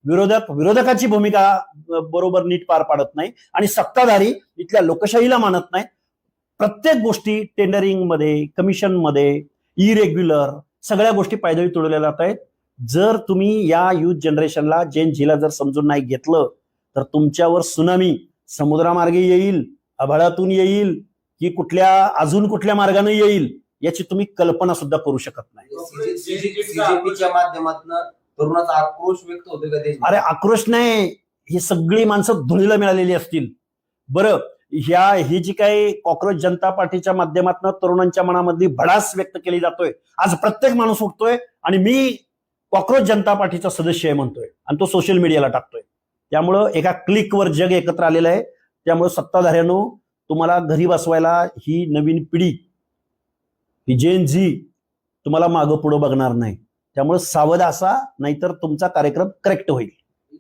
विरोधकाची भूमिका बरोबर नीट पार पाडत नाही आणि सत्ताधारी इथल्या लोकशाहीला मानत नाही. प्रत्येक गोष्टी टेंडरिंग मध्ये, कमिशन मध्ये, इरेग्युलर सगळ्या गोष्टी पायदळी तुडवल्या जात आहेत. जर तुम्ही या युथ जनरेशनला, जेन झीला जर समजून नाही घेतलं तर तुमच्यावर सुनामी समुद्रामार्गे येईल, आभाळातून येईल की अजून कुठल्या मार्गाने येईल याची तुम्ही कल्पना सुद्धा करू शकत नाही. सीजेपीच्या माध्यमातून तरुणाचा आक्रोश व्यक्त होतोय का देश? अरे आक्रोश नाही, ही सगळी माणसं धुळीला मिळालेली असतील. बरं, ही जी काही कॉक्रोच जनता पार्टीच्या माध्यमातून तरुणांच्या मनामधली भडास व्यक्त केली जातोय, आज प्रत्येक माणूस उठतोय आणि मी कॉक्रोच जनता पार्टीचा सदस्य आहे म्हणतोय आणि तो सोशल मीडियाला टाकतोय. त्यामुळं एका क्लिकवर जग एकत्र आलेलं आहे. त्यामुळे सत्ताधाऱ्यांनो, तुम्हाला घरी बसवायला ही नवीन पिढी, ही जेन झी तुम्हाला मागं पुढं बघणार नाही. त्यामुळे सावध असा, नाहीतर तुमचा कार्यक्रम करेक्ट होईल.